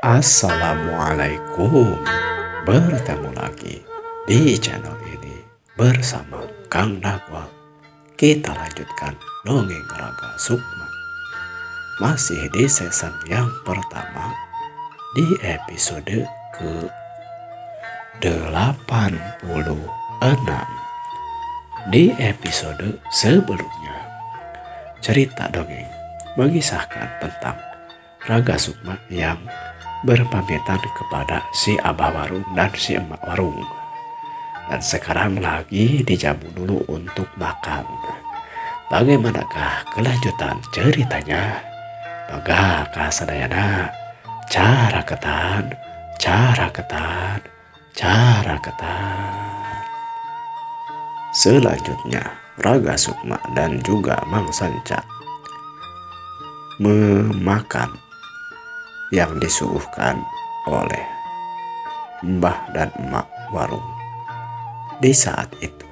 Assalamualaikum. Bertemu lagi di channel ini bersama Kang Dagwal. Kita lanjutkan dongeng Raga Sukma. Masih di season yang pertama, di episode ke-86. Di episode sebelumnya, cerita dongeng mengisahkan tentang Raga Sukma yang berpamitan kepada si Abah Warung dan si Emak Warung. Dan sekarang lagi dijamu dulu untuk makan. Bagaimanakah kelanjutan ceritanya? Bagakah sadayana? Cara ketan. Selanjutnya, Raga Sukma dan juga Mang Sanca memakan yang disuguhkan oleh Mbah dan Emak Warung. Di saat itu,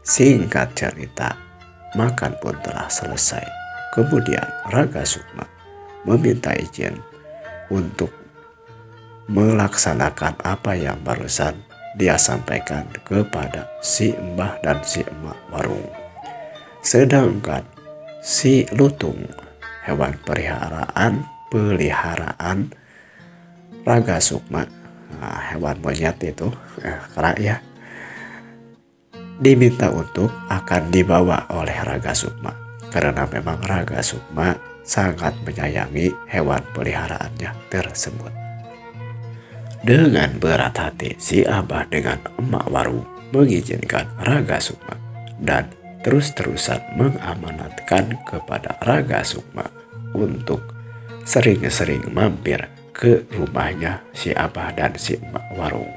singkat cerita, makan pun telah selesai. Kemudian Raga Sukma meminta izin untuk melaksanakan apa yang barusan dia sampaikan kepada si Mbah dan si Emak Warung. Sedangkan si Lutung, hewan peliharaan Raga Sukma, hewan monyet itu, kerak ya, diminta untuk akan dibawa oleh Raga Sukma karena memang Raga Sukma sangat menyayangi hewan peliharaannya tersebut. Dengan berat hati, si Abah dengan Emak Warung mengizinkan Raga Sukma dan terus-terusan mengamanatkan kepada Raga Sukma untuk sering-sering mampir ke rumahnya si Abah dan si Emak Warung.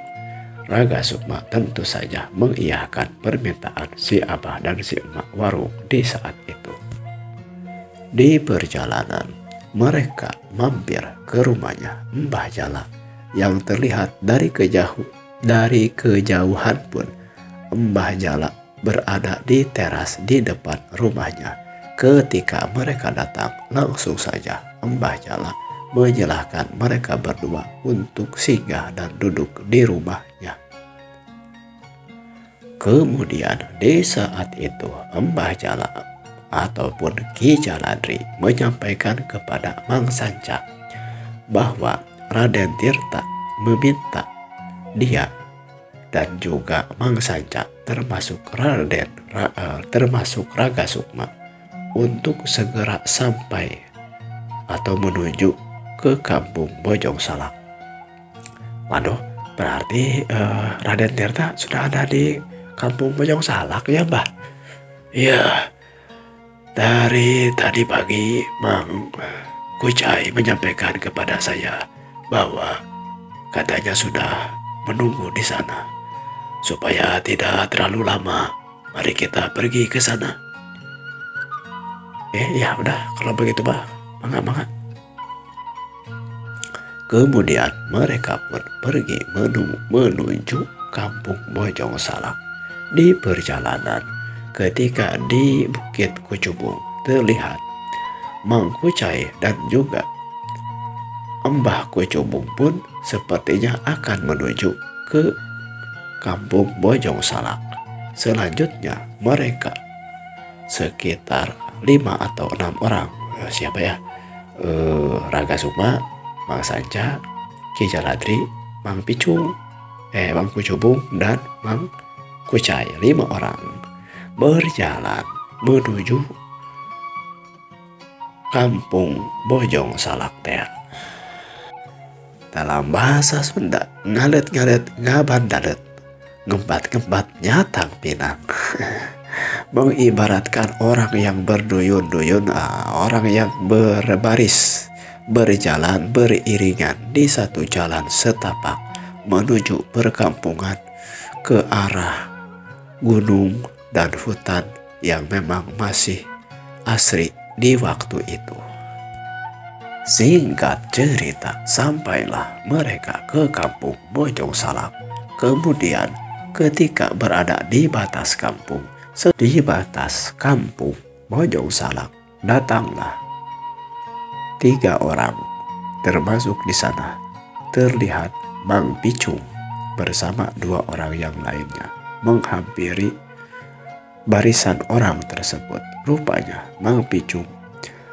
Raga Sukma tentu saja mengiyakan permintaan si Abah dan si Emak Warung di saat itu. Di perjalanan, mereka mampir ke rumahnya Mbah Jala yang terlihat dari kejauhan pun Mbah Jala berada di teras di depan rumahnya. Ketika mereka datang, langsung saja Mbah Jala menyilahkan mereka berdua untuk singgah dan duduk di rumahnya. Kemudian di saat itu Mbah Jala ataupun Ki Jaladri menyampaikan kepada Mang Sanca bahwa Raden Tirta meminta dia dan juga Mang Sanca termasuk Raga Sukma untuk segera sampai atau menuju ke kampung Bojong Salak. Waduh, berarti Raden Tirta sudah ada di kampung Bojong Salak ya, Mbah? Iya, dari tadi pagi Mang Kucai menyampaikan kepada saya bahwa katanya sudah menunggu di sana. Supaya tidak terlalu lama, mari kita pergi ke sana. Ya udah, kalau begitu Mbah, mangga. Kemudian mereka pun pergi menuju kampung Bojong Salak. Di perjalanan, ketika di Bukit Kucubung terlihat Mang Kucai dan juga Mbah Kucubung pun sepertinya akan menuju ke kampung Bojong Salak. Selanjutnya mereka sekitar 5 atau 6 orang. Siapa ya? Raga Sukma, Mang Sanca, Ki Jaladri, Mang Kucubung dan Mang Kucai. 5 orang berjalan menuju kampung Bojong Salak teh. Dalam bahasa Sunda, ngalet-ngalet ngabandalet, ngembat-ngembat nyatang pinang. Mengibaratkan orang yang berduyun-duyun, orang yang berbaris, berjalan beriringan di satu jalan setapak menuju perkampungan ke arah gunung dan hutan yang memang masih asri di waktu itu. Singkat cerita, sampailah mereka ke kampung Bojong Salak. Kemudian ketika berada di batas kampung Bojong Salak, datanglah 3 orang termasuk di sana terlihat Mang Picung bersama dua orang yang lainnya menghampiri barisan orang tersebut. Rupanya Mang Picung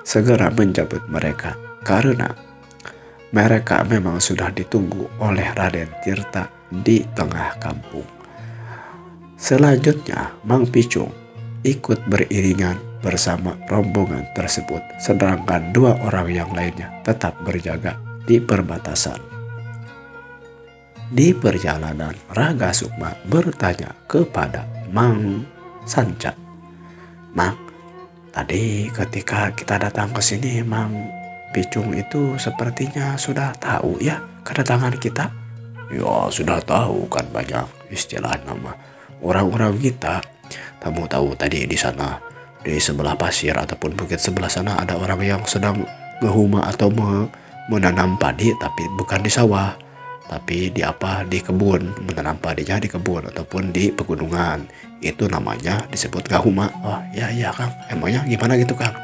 segera menjemput mereka karena mereka memang sudah ditunggu oleh Raden Tirta di tengah kampung. Selanjutnya Mang Picung ikut beriringan bersama rombongan tersebut, sedangkan dua orang yang lainnya tetap berjaga di perbatasan. Di perjalanan, Raga Sukma bertanya kepada Mang Sanca, "Mang, tadi ketika kita datang ke sini, Mang Picung itu sepertinya sudah tahu ya kedatangan kita?" "Ya, sudah tahu kan, banyak istilah nama orang-orang kita. Kamu tahu tadi di sana, di sebelah pasir ataupun bukit sebelah sana ada orang yang sedang ngehuma atau menanam padi, tapi bukan di sawah, tapi di kebun, menanam padinya di kebun ataupun di pegunungan. Itu namanya disebut gahuma." "Oh ya Kang, emangnya gimana gitu Kang?"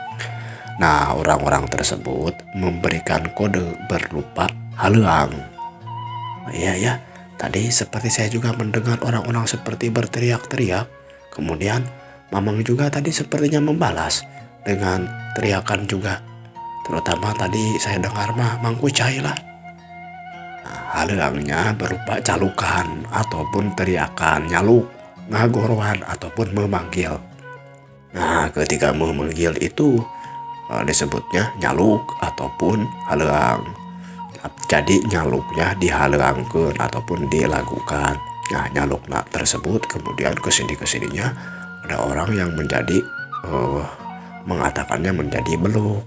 Nah, orang-orang tersebut memberikan kode berupa haluang. "Oh iya, tadi seperti saya juga mendengar orang-orang seperti berteriak-teriak. Kemudian Mamang juga tadi sepertinya membalas dengan teriakan juga. Terutama tadi saya dengar Mang Kucai lah." Nah, haluangnya berupa calukan ataupun teriakan, nyaluk, ngagorohan ataupun memanggil. Nah, ketika memanggil itu disebutnya nyaluk ataupun haluang. Jadi nyaluknya dihaluangkeun ataupun dilakukan. Nah, nyalukna tersebut kemudian kesininya ada orang yang menjadi mengatakannya menjadi beluk.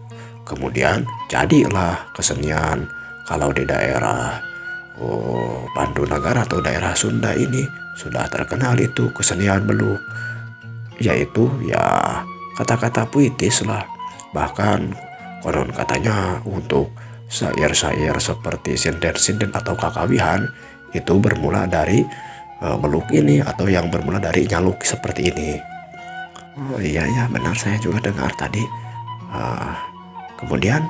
Kemudian jadilah kesenian. Kalau di daerah Bandunagara atau daerah Sunda ini sudah terkenal itu kesenian beluk, yaitu ya kata-kata puitis lah. Bahkan konon katanya untuk syair-syair seperti sinden-sinden atau kakawihan itu bermula dari beluk ini atau yang bermula dari nyaluk seperti ini. Oh iya benar, saya juga dengar tadi. Kemudian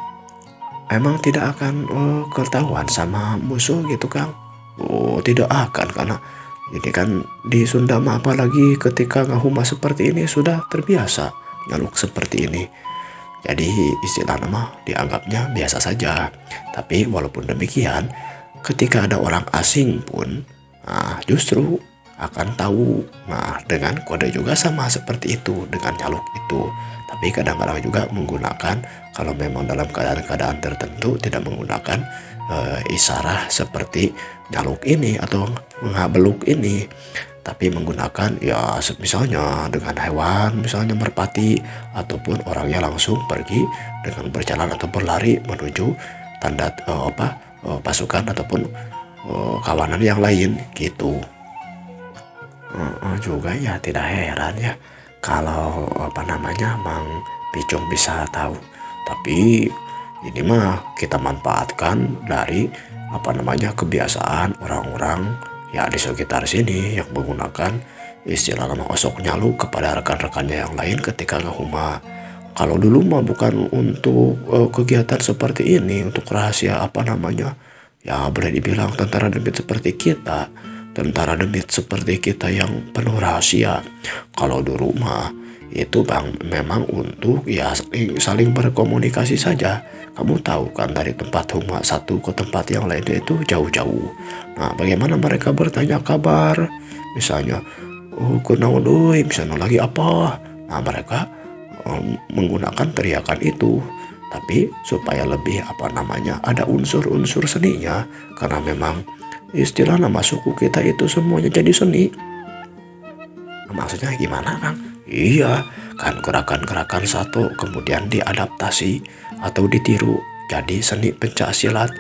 emang tidak akan ketahuan sama musuh gitu Kang? Oh tidak akan, karena ini kan di Sunda mah apalagi ketika ngahuma seperti ini sudah terbiasa nyaluk seperti ini. Jadi istilah nama dianggapnya biasa saja. Tapi walaupun demikian, ketika ada orang asing pun justru akan tahu. Nah, dengan kode juga sama seperti itu, dengan nyaluk itu. Tapi kadang-kadang juga menggunakan, kalau memang dalam keadaan-keadaan tertentu tidak menggunakan isyarat seperti nyaluk ini atau ngabeluk ini, tapi menggunakan ya misalnya dengan hewan, misalnya merpati, ataupun orangnya langsung pergi dengan berjalan atau berlari menuju tanda pasukan ataupun kawanan yang lain gitu. Juga ya tidak heran ya kalau Mang Picung bisa tahu. Tapi ini mah kita manfaatkan dari kebiasaan orang-orang ya di sekitar sini yang menggunakan istilah nama osok nyaluk kepada rekan-rekannya yang lain ketika ngehuma. Kalau dulu mah bukan untuk kegiatan seperti ini, untuk rahasia ya boleh dibilang tentara demit seperti kita. Tentara demit seperti kita yang penuh rahasia. Kalau dulu mah itu memang untuk ya saling berkomunikasi saja. Kamu tahu kan dari tempat huma satu ke tempat yang lainnya itu jauh-jauh. Nah, bagaimana mereka bertanya kabar? Misalnya, kunaon euy, misalnya lagi apa? Nah, mereka menggunakan teriakan itu. Tapi supaya lebih ada unsur-unsur seninya, karena memang istilah nama suku kita itu semuanya jadi seni. Maksudnya gimana Kang? Iya, kan gerakan-gerakan satu kemudian diadaptasi atau ditiru jadi seni pencak silat.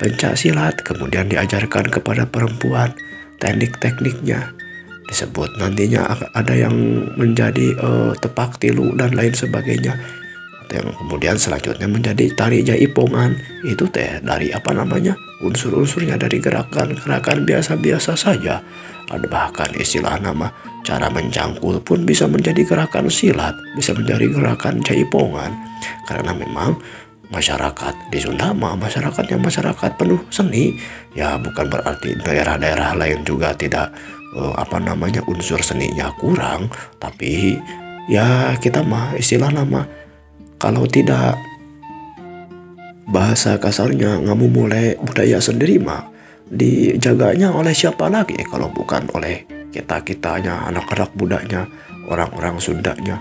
Pencak silat kemudian diajarkan kepada perempuan teknik-tekniknya. Disebut nantinya ada yang menjadi tepak tilu dan lain sebagainya. Yang kemudian selanjutnya menjadi tari jaipongan. Itu dari unsur-unsurnya dari gerakan-gerakan biasa-biasa saja. Ada bahkan istilah nama cara mencangkul pun bisa menjadi gerakan silat, bisa menjadi gerakan jaipongan. Karena memang masyarakat di Sunda mah masyarakatnya masyarakat penuh seni. Ya bukan berarti daerah-daerah lain juga tidak unsur seninya kurang, tapi ya kita mah istilah nama kalau tidak bahasa kasarnya mulai budaya sendiri mah dijaganya oleh siapa lagi kalau bukan oleh kita-kitanya, anak-anak mudanya, orang-orang Sundanya.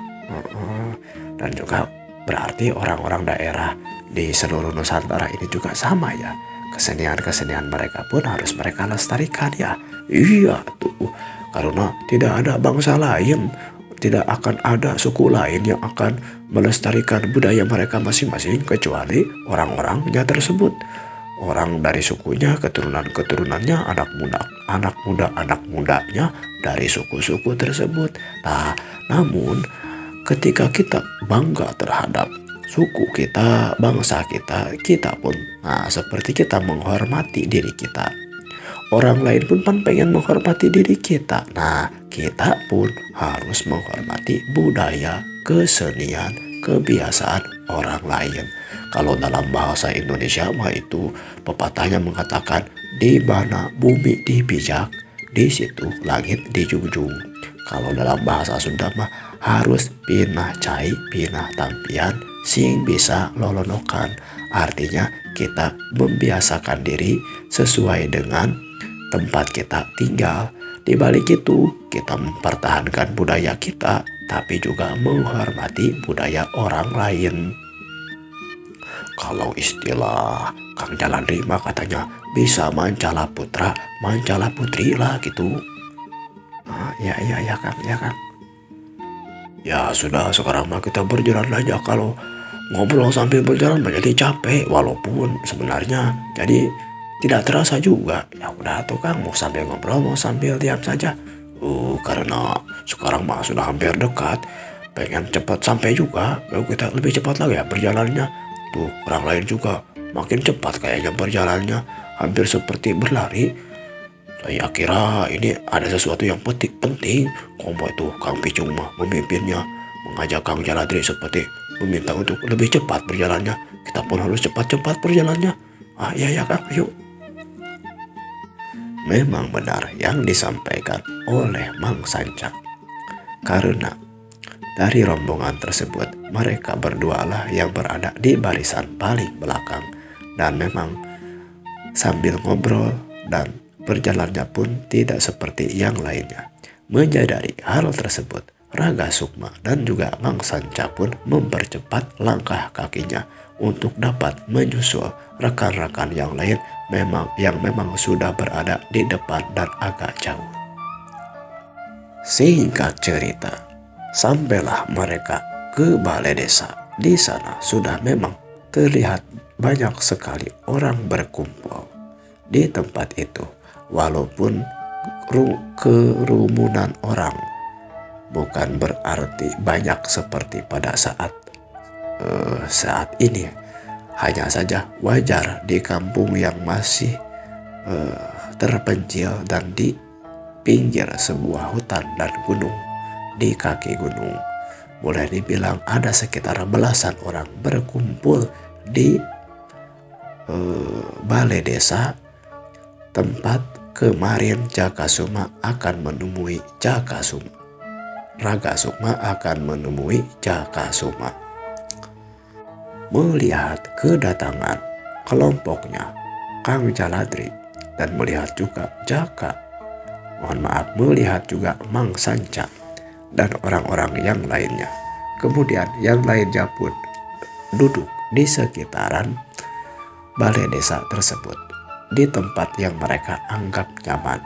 Dan juga berarti orang-orang daerah di seluruh Nusantara ini juga sama ya. Kesenian-kesenian mereka pun harus mereka lestarikan ya. Iya tuh, karena tidak ada bangsa lain, tidak akan ada suku lain yang akan melestarikan budaya mereka masing-masing kecuali orang-orangnya tersebut. Orang dari sukunya, keturunan-keturunannya, anak mudanya dari suku-suku tersebut. Nah, namun ketika kita bangga terhadap suku kita, bangsa kita, kita pun, seperti kita menghormati diri kita. Orang lain pun pengen menghormati diri kita. Nah, kita pun harus menghormati budaya, kesenian, kebiasaan orang lain. Kalau dalam bahasa Indonesia mah itu pepatahnya mengatakan di mana bumi dipijak, di situ langit dijunjung. Kalau dalam bahasa Sunda mah harus pinah cai, pinah tampian, sing bisa lolonokan. Artinya kita membiasakan diri sesuai dengan tempat kita tinggal. Di balik itu kita mempertahankan budaya kita, tapi juga menghormati budaya orang lain. Kalau istilah Kang Jalandri mah katanya bisa mancala putra, mancala putri lah gitu. Ya Kang, ya Kang. Ya sudah, sekarang mah kita berjalan aja. Kalau ngobrol sambil berjalan menjadi capek, walaupun sebenarnya jadi tidak terasa juga. Ya udah tuh Kang, mau sambil ngobrol mau sambil diam saja. Karena sekarang mah sudah hampir dekat, pengen cepat sampai juga. Lalu kita lebih cepat lagi ya perjalanannya. Tuh orang lain juga makin cepat kayaknya berjalannya, hampir seperti berlari. Saya kira ini ada sesuatu yang penting. Kombo itu Kang Picung mah memimpinnya, mengajak Kang Jalandri seperti meminta untuk lebih cepat berjalannya. Kita pun harus cepat-cepat berjalannya. Ya Kang, yuk. Memang benar yang disampaikan oleh Mang Sancak. Karena dari rombongan tersebut mereka berdua lah yang berada di barisan paling belakang. Dan memang sambil ngobrol dan berjalannya pun tidak seperti yang lainnya. Menyadari hal tersebut, Raga Sukma dan juga Mang Sanca pun mempercepat langkah kakinya untuk dapat menyusul rekan-rekan yang lain yang memang sudah berada di depan dan agak jauh. Singkat cerita, sampailah mereka ke balai desa. Di sana sudah memang terlihat banyak sekali orang berkumpul di tempat itu. Walaupun kerumunan orang bukan berarti banyak seperti pada saat ini. Hanya saja wajar di kampung yang masih terpencil dan di pinggir sebuah hutan dan gunung. Di kaki gunung boleh dibilang ada sekitar belasan orang berkumpul di balai desa tempat kemarin Jaka Suma akan menemui Jaka Suma. Raga Sukma akan menemui Jaka Suma. Melihat kedatangan kelompoknya Kang Jalandri dan melihat juga melihat juga Mang Sanca dan orang-orang yang lainnya. Kemudian yang lainnya pun duduk di sekitaran balai desa tersebut di tempat yang mereka anggap nyaman.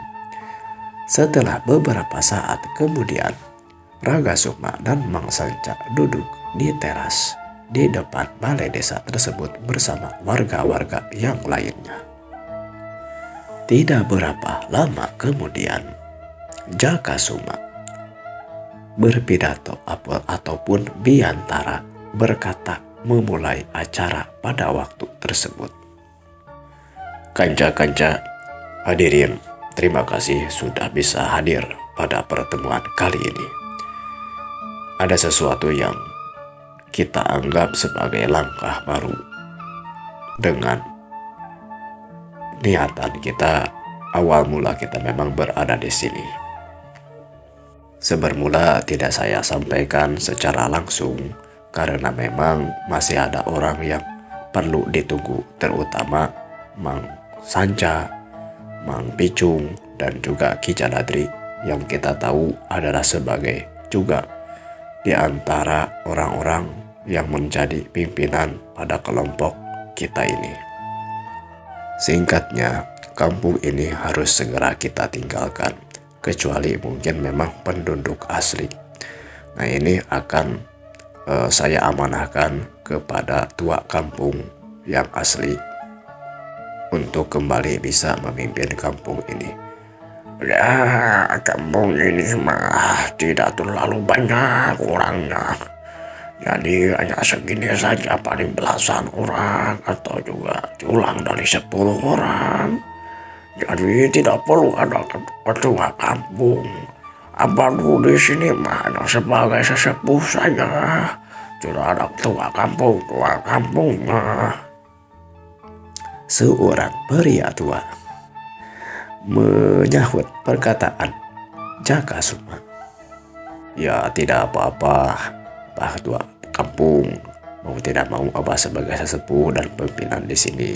Setelah beberapa saat kemudian, Raga Sukma dan Mang Sanca duduk di teras di depan balai desa tersebut bersama warga-warga yang lainnya. Tidak berapa lama kemudian, Jaka Suma berpidato ataupun biantara berkata memulai acara pada waktu tersebut. Kanca-kanca hadirin, terima kasih sudah bisa hadir pada pertemuan kali ini. Ada sesuatu yang kita anggap sebagai langkah baru dengan niatan kita awal mula kita memang berada di sini. Sebermula tidak saya sampaikan secara langsung karena memang masih ada orang yang perlu ditunggu, terutama Mang Sanca, Mang Picung, dan juga Ki Jaladri yang kita tahu adalah sebagai juga di antara orang-orang yang menjadi pimpinan pada kelompok kita ini. Singkatnya, kampung ini harus segera kita tinggalkan, kecuali mungkin memang penduduk asli. Nah, ini akan saya amanahkan kepada tua kampung yang asli untuk kembali bisa memimpin kampung ini. Ya, kampung ini mah tidak terlalu banyak orangnya. Jadi hanya segini saja, paling belasan orang atau juga kurang dari 10 orang. Jadi tidak perlu ada ketua kampung. Abang di sini mah sebagai sesepuh saja. Tidak ada ketua kampung mah. Seorang pria tua menyahut perkataan Jaka Sukma. Ya tidak apa-apa, Abah tua kampung, mau tidak mau Abah sebagai sesepuh dan pimpinan di sini.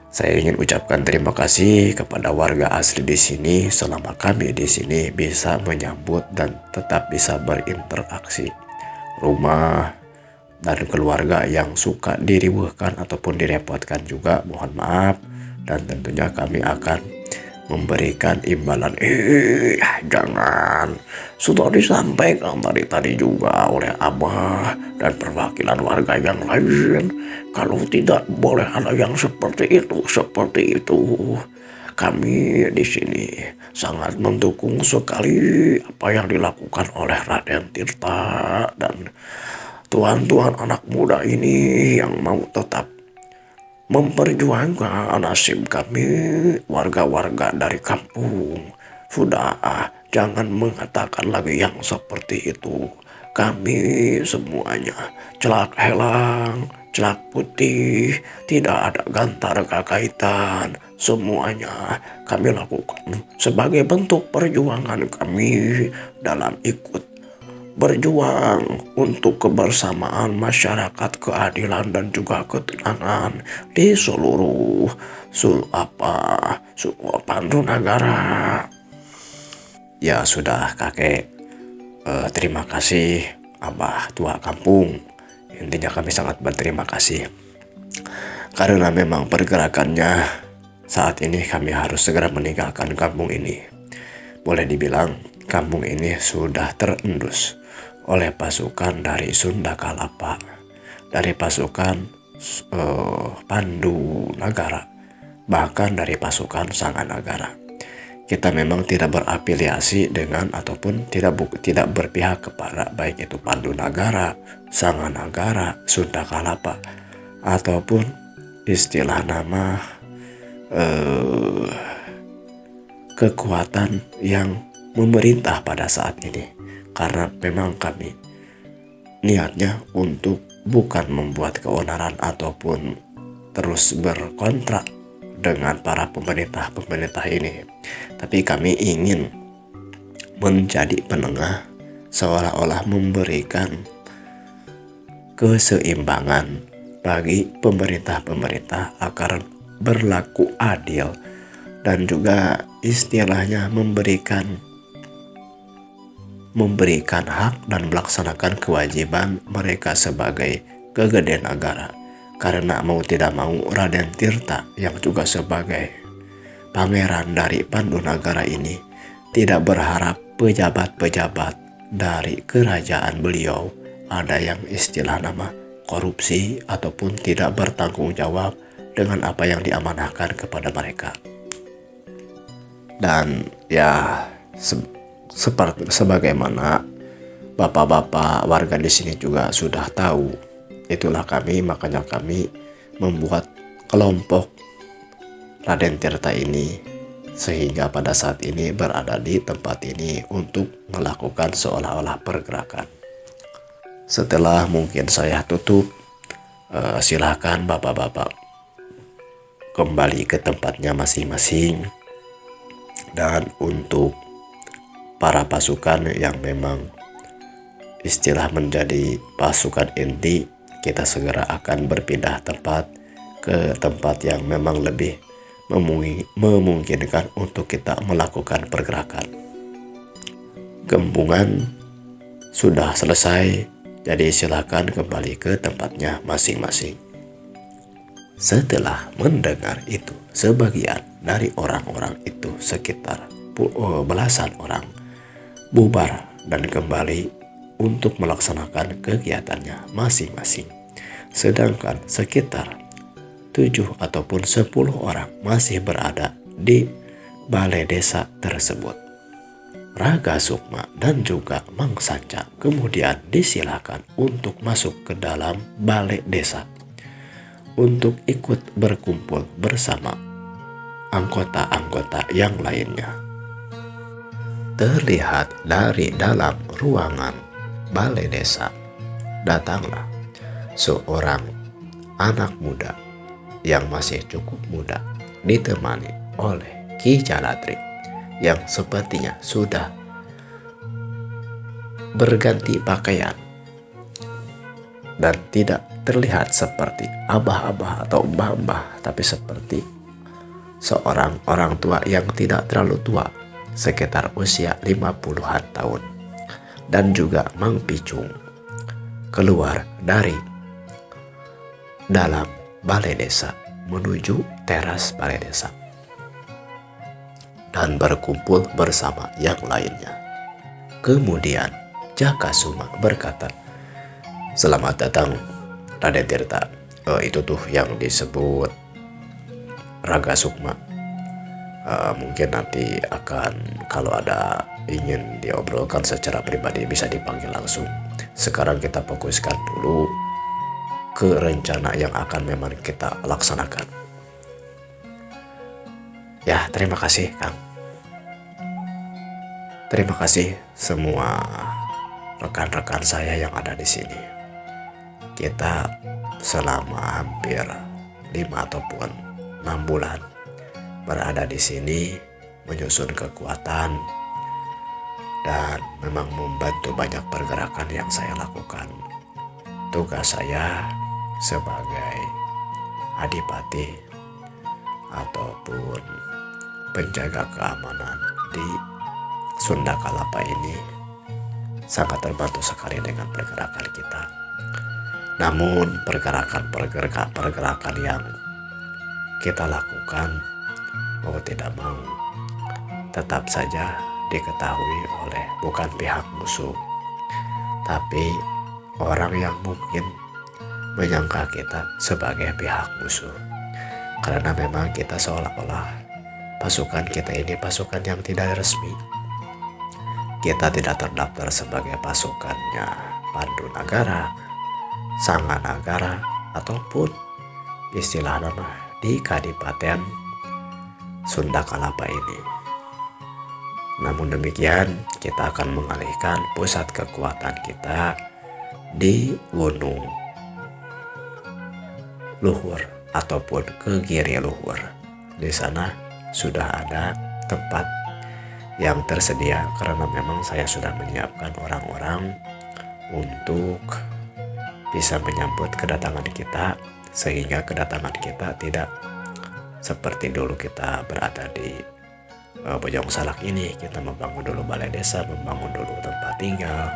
Saya ingin ucapkan terima kasih kepada warga asli di sini selama kami di sini bisa menyambut dan tetap bisa berinteraksi. Rumah dan keluarga yang suka diriweuhkan ataupun direpotkan juga mohon maaf, dan tentunya kami akan memberikan imbalan. Jangan, sudah disampaikan tadi juga oleh Abah dan perwakilan warga yang lain, kalau tidak boleh ada yang seperti itu. Kami di sini sangat mendukung sekali apa yang dilakukan oleh Raden Tirta dan tuan-tuan anak muda ini yang mau tetap memperjuangkan nasib kami warga-warga dari kampung. Sudah, jangan mengatakan lagi yang seperti itu. Kami semuanya celak helang, celak putih, tidak ada gantar kekaitan. Semuanya kami lakukan sebagai bentuk perjuangan kami dalam ikut berjuang untuk kebersamaan masyarakat, keadilan dan juga ketenangan di seluruh Pandunagara. Ya sudah kakek, terima kasih Abah tua kampung. Intinya kami sangat berterima kasih karena memang pergerakannya saat ini kami harus segera meninggalkan kampung ini. Boleh dibilang kampung ini sudah terendus oleh pasukan dari Sunda Kalapa, dari pasukan Pandunagara, bahkan dari pasukan Sanganagara. Kita memang tidak berafiliasi dengan ataupun tidak berpihak kepada baik itu Pandunagara, Sanganagara, Sunda Kalapa, ataupun istilah nama kekuatan yang memerintah pada saat ini. Karena memang kami niatnya untuk bukan membuat keonaran ataupun terus berkontrak dengan para pemerintah ini, tapi kami ingin menjadi penengah, seolah-olah memberikan keseimbangan bagi pemerintah agar berlaku adil dan juga istilahnya memberikan hak dan melaksanakan kewajiban mereka sebagai kegede negara. Karena mau tidak mau Raden Tirta yang juga sebagai pangeran dari Pandunagara ini tidak berharap pejabat-pejabat dari kerajaan beliau ada yang istilah nama korupsi ataupun tidak bertanggung jawab dengan apa yang diamanahkan kepada mereka. Dan ya sebagaimana bapak-bapak warga di sini juga sudah tahu, itulah makanya kami membuat kelompok Raden Tirta ini sehingga pada saat ini berada di tempat ini untuk melakukan seolah-olah pergerakan. Setelah mungkin saya tutup, silahkan bapak-bapak kembali ke tempatnya masing-masing. Dan untuk para pasukan yang memang istilah menjadi pasukan inti, kita segera akan berpindah tempat ke tempat yang memang lebih memungkinkan untuk kita melakukan pergerakan. Gembungan sudah selesai, jadi silakan kembali ke tempatnya masing-masing. Setelah mendengar itu, sebagian dari orang-orang itu sekitar belasan orang bubar dan kembali untuk melaksanakan kegiatannya masing-masing. Sedangkan sekitar 7 ataupun 10 orang masih berada di balai desa tersebut. Raga Sukma dan juga Mang Sanca kemudian disilakan untuk masuk ke dalam balai desa untuk ikut berkumpul bersama anggota-anggota yang lainnya. Terlihat dari dalam ruangan balai desa, datanglah seorang anak muda yang masih cukup muda, ditemani oleh Ki Jaladri yang sepertinya sudah berganti pakaian dan tidak terlihat seperti abah-abah atau mbah-mbah, tapi seperti seorang orang tua yang tidak terlalu tua, sekitar usia 50-an tahun. Dan juga Mang Picung keluar dari dalam balai desa menuju teras balai desa dan berkumpul bersama yang lainnya. Kemudian Jaka Suma berkata, "Selamat datang Raden Tirta." Itu tuh yang disebut Raga Sukma. Mungkin nanti akan kalau ada ingin diobrolkan secara pribadi bisa dipanggil langsung. Sekarang kita fokuskan dulu ke rencana yang akan memang kita laksanakan. Ya, terima kasih Kang. Terima kasih semua rekan-rekan saya yang ada di sini. Kita selama hampir 5 ataupun 6 bulan berada di sini menyusun kekuatan dan memang membantu banyak pergerakan yang saya lakukan. Tugas saya sebagai adipati ataupun penjaga keamanan di Sunda Kalapa ini sangat terbantu sekali dengan pergerakan kita. Namun pergerakan yang kita lakukan mau tidak mau tetap saja diketahui oleh bukan pihak musuh, tapi orang yang mungkin menyangka kita sebagai pihak musuh. Karena memang kita seolah-olah pasukan kita ini pasukan yang tidak resmi. Kita tidak terdaftar sebagai pasukannya Pandu Nagara, Sanga Nagara, ataupun istilah nama di Kadipaten Sunda Kalapa ini. Namun demikian, kita akan mengalihkan pusat kekuatan kita di Gunung Luhur ataupun ke Giri Luhur. Di sana sudah ada tempat yang tersedia karena memang saya sudah menyiapkan orang-orang untuk bisa menyambut kedatangan kita, sehingga kedatangan kita tidak seperti dulu kita berada di Bojong Salak ini. Kita membangun dulu balai desa, membangun dulu tempat tinggal.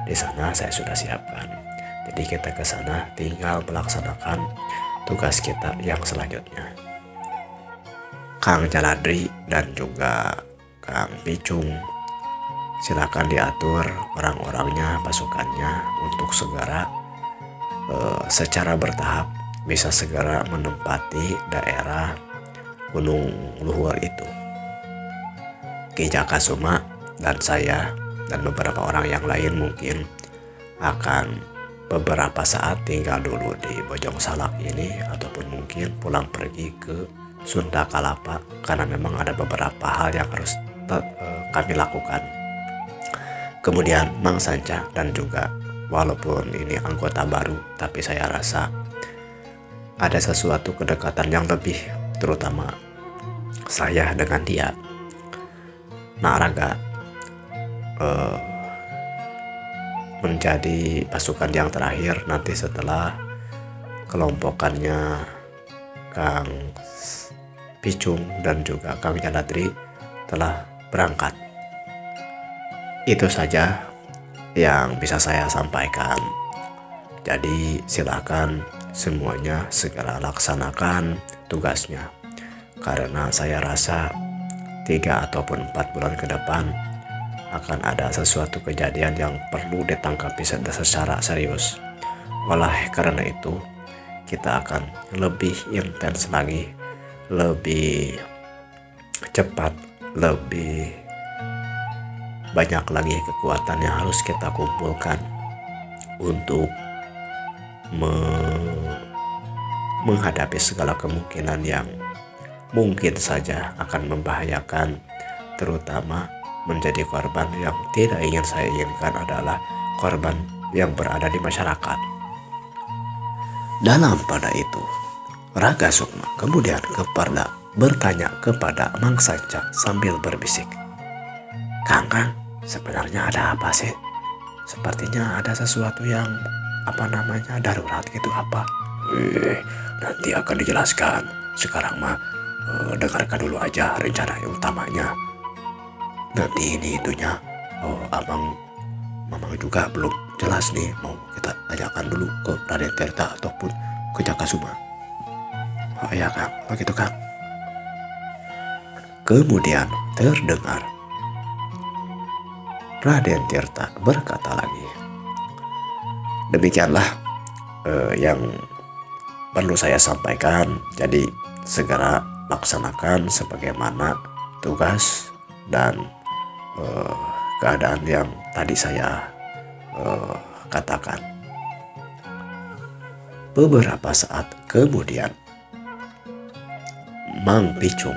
Di sana saya sudah siapkan. Jadi kita ke sana tinggal melaksanakan tugas kita yang selanjutnya. Kang Jaladri dan juga Kang Picung, silakan diatur orang-orangnya, pasukannya untuk segera secara bertahap bisa segera menempati daerah Gunung Luhur itu. Ki Jaka Suma dan saya dan beberapa orang yang lain mungkin akan beberapa saat tinggal dulu di Bojong Salak ini, ataupun mungkin pulang pergi ke Sunda Kalapa karena memang ada beberapa hal yang harus kami lakukan. Kemudian Mang Sanca dan juga walaupun ini anggota baru, tapi saya rasa ada sesuatu kedekatan yang lebih terutama saya dengan dia. Nah, Raga menjadi pasukan yang terakhir nanti setelah kelompokannya Kang Picung dan juga Kang Jaladri telah berangkat. Itu saja yang bisa saya sampaikan. Jadi silakan semuanya segera laksanakan tugasnya, karena saya rasa 3 ataupun 4 bulan ke depan akan ada sesuatu kejadian yang perlu ditanggapi secara serius. Oleh karena itu, kita akan lebih intens lagi, lebih cepat, lebih banyak lagi kekuatan yang harus kita kumpulkan untuk menghadapi segala kemungkinan yang mungkin saja akan membahayakan, terutama menjadi korban yang tidak ingin saya inginkan adalah korban yang berada di masyarakat. Dalam pada itu, Raga Sukma kemudian bertanya kepada Mang Sanca sambil berbisik, Kang, sebenarnya ada apa sih? Sepertinya ada sesuatu yang darurat gitu apa? Nanti akan dijelaskan. Sekarang mah dengarkan dulu aja rencana yang utamanya. Nanti ini itunya, Mamang juga belum jelas nih, mau kita tanyakan dulu ke Raden Tirta ataupun ke Jakasuma. Oh iya Kang, begitu Kang. Kemudian terdengar Raden Tirta berkata lagi, demikianlah yang perlu saya sampaikan. Jadi segera laksanakan sebagaimana tugas dan keadaan yang tadi saya katakan. Beberapa saat kemudian, Mang Picung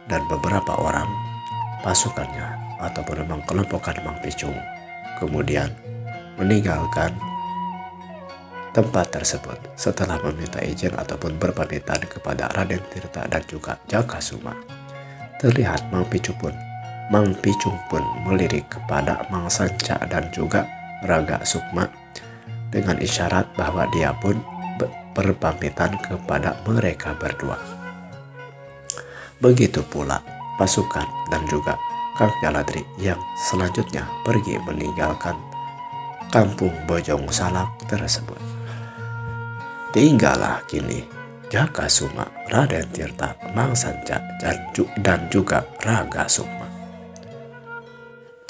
dan beberapa orang pasukannya ataupun memang kelompokan Mang Picung kemudian meninggalkan tempat tersebut setelah meminta izin ataupun berpamitan kepada Raden Tirta dan juga Jakasuma. Terlihat Mang Picung pun melirik kepada Mang Sanca dan juga Raga Sukma dengan isyarat bahwa dia pun berpamitan kepada mereka berdua. Begitu pula pasukan dan juga Kang Jaladri yang selanjutnya pergi meninggalkan kampung Bojong Salak tersebut. Tinggallah kini Jakasuma, Raden Tirta, Mang Sanca dan juga Raga Sukma.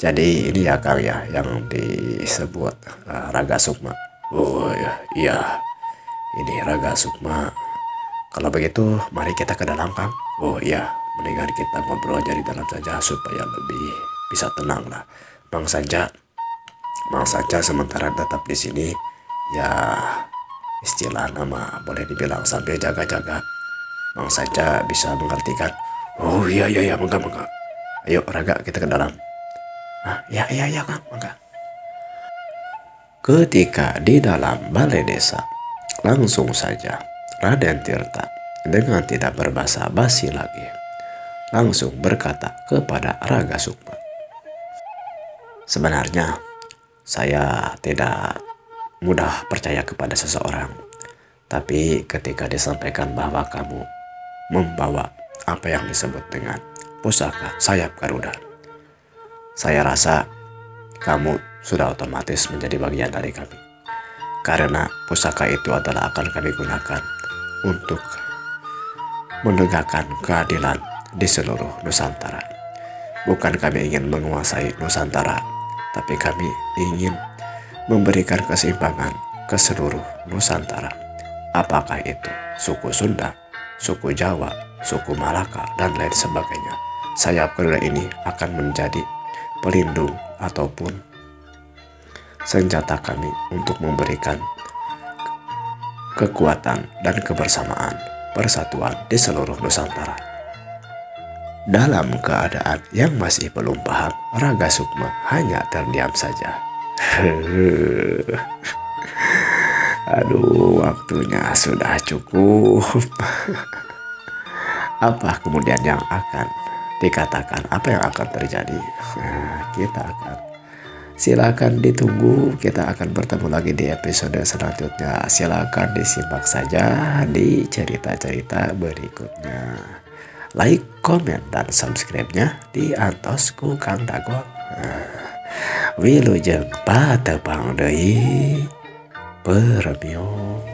Jadi ini ya Kang ya yang disebut Raga Sukma. Oh iya, ini Raga Sukma. Kalau begitu mari kita ke dalam Kang. Oh iya, mendingan kita ngobrol aja di dalam saja supaya lebih bisa tenang lah. Mang Sanca sementara tetap di sini ya, istilah nama boleh dibilang sambil jaga-jaga. Mang Sanca bisa mengerti kan? Oh iya mangga. Ayo Raga kita ke dalam. Ya Kang, mangga. Ketika di dalam balai desa, langsung saja Raden Tirta dengan tidak berbasa-basi lagi langsung berkata kepada Raga Sukma, sebenarnya saya tidak mudah percaya kepada seseorang, tapi ketika disampaikan bahwa kamu membawa apa yang disebut dengan pusaka sayap Garuda, saya rasa kamu sudah otomatis menjadi bagian dari kami. Karena pusaka itu adalah akan kami gunakan untuk menegakkan keadilan di seluruh Nusantara. Bukan kami ingin menguasai Nusantara, tapi kami ingin memberikan keseimbangan ke seluruh Nusantara. Apakah itu suku Sunda, suku Jawa, suku Malaka, dan lain sebagainya. Sayap Garuda ini akan menjadi pelindung ataupun senjata kami untuk memberikan kekuatan dan kebersamaan, persatuan di seluruh Nusantara. Dalam keadaan yang masih belum paham, Raga Sukma hanya terdiam saja. Aduh, waktunya sudah cukup. Apa kemudian yang akan dikatakan, apa yang akan terjadi? Kita akan silakan ditunggu, kita akan bertemu lagi di episode selanjutnya. Silakan disimak saja di cerita-cerita berikutnya. Like, komen, dan subscribe-nya di antosku Kang Dagon. Wilujeng patepang deui permio.